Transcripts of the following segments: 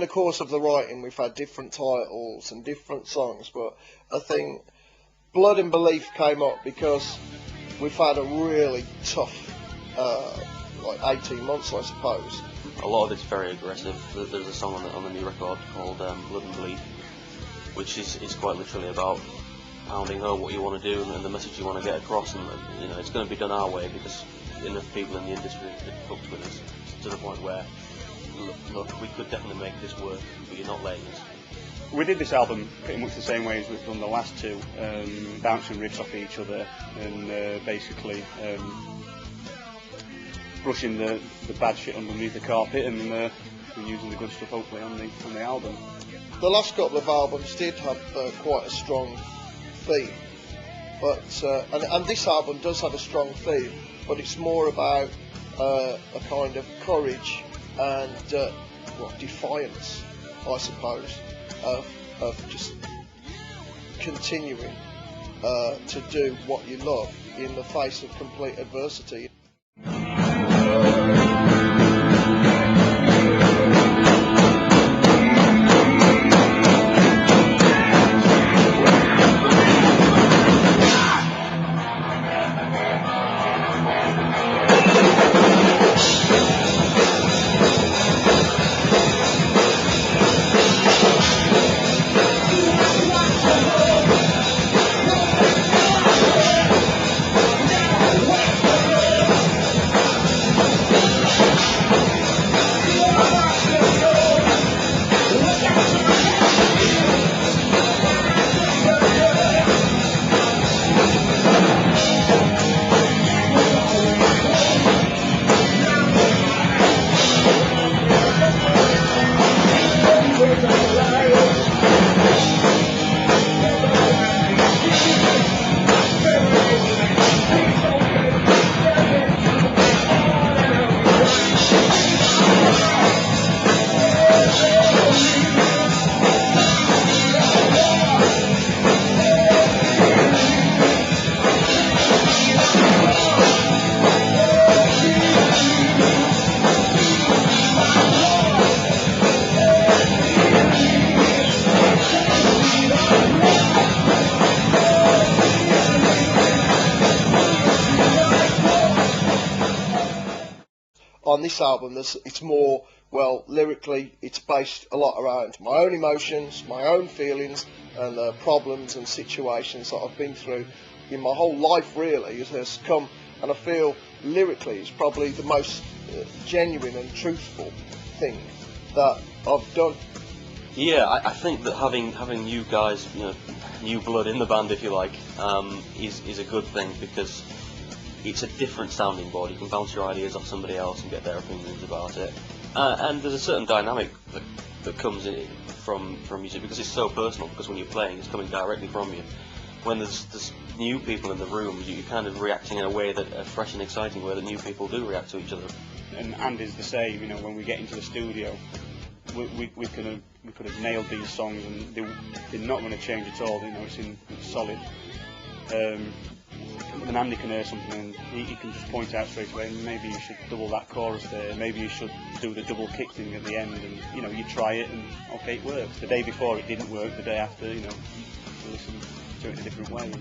course of the writing, we've had different titles and different songs, but I think Blood and Belief came up because we've had a really tough, like 18 months, I suppose. A lot of it's very aggressive. There's a song on the new record called Blood and Belief, which is quite literally about pounding home what you want to do and the message you want to get across, and you know, it's going to be done our way because enough people in the industry have cooked with us to the point where, look, we could definitely make this work, but you're not letting us. We did this album pretty much the same way as we've done the last two, bouncing riffs off each other and basically brushing the bad shit underneath the carpet, and we're using the good stuff hopefully on the album. The last couple of albums did have quite a strong theme, but and this album does have a strong theme, but it's more about a kind of courage and defiance, I suppose, of just continuing to do what you love in the face of complete adversity. On this album, it's more, well, lyrically, it's based a lot around my own emotions, my own feelings, and the problems and situations that I've been through in my whole life, really, has come, and I feel lyrically it's probably the most genuine and truthful thing that I've done. Yeah, I think that having you guys, you know, new blood in the band, if you like, is a good thing, because it's a different sounding board. You can bounce your ideas off somebody else and get their opinions about it, and there's a certain dynamic that comes in from music, because it's so personal, because when you're playing it's coming directly from you. When there's new people in the room, you're kind of reacting in a way, that a fresh and exciting way that new people do react to each other. And Andy's the same, you know, when we get into the studio, we could have nailed these songs and they're not going to change at all, you know, it's solid. Then Andy can hear something and he can just point out straight away, maybe you should double that chorus there, maybe you should do the double kick thing at the end, and you know, you try it and okay, it works. The day before it didn't work, the day after, you know, you listen to it in a different way.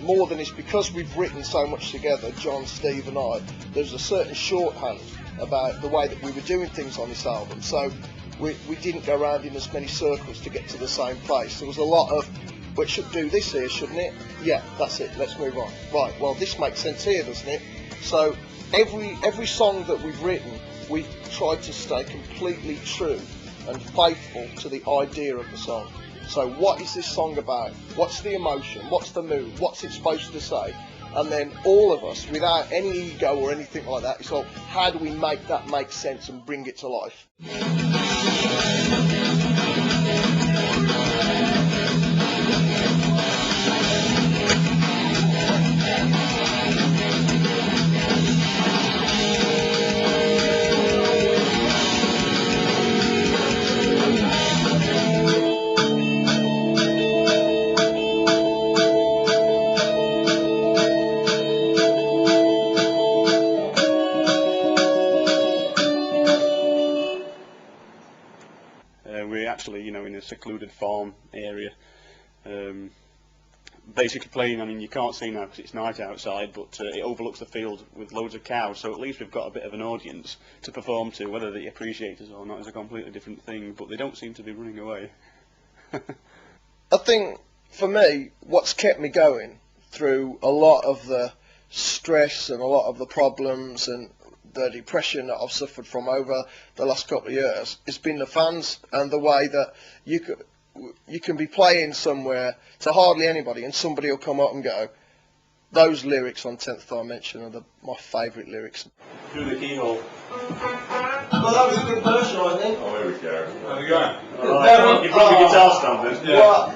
More than it's because we've written so much together, John, Steve and I, there's a certain shorthand about the way that we were doing things on this album, so we didn't go around in as many circles to get to the same place. There was a lot of, well, it should do this here, shouldn't it? Yeah, that's it, let's move on. Right, well, this makes sense here, doesn't it? So every song that we've written, we've tried to stay completely true and faithful to the idea of the song. So what is this song about? What's the emotion? What's the mood? What's it supposed to say? And then all of us, without any ego or anything like that, it's all, how do we make that make sense and bring it to life? secluded farm area. Basically playing, I mean, you can't see now because it's night outside, but it overlooks the field with loads of cows, so at least we've got a bit of an audience to perform to. Whether they appreciate us or not is a completely different thing, but they don't seem to be running away. I think, for me, what's kept me going through a lot of the stress and a lot of the problems and the depression that I've suffered from over the last couple of years, it's been the fans and the way that you can be playing somewhere to hardly anybody and somebody will come up and go, those lyrics on 10th Dimension are my favourite lyrics. Through the keyhole. Well, that was a good version, I think. Oh, here we go. There we go. Right. You brought your guitar stand then? Well,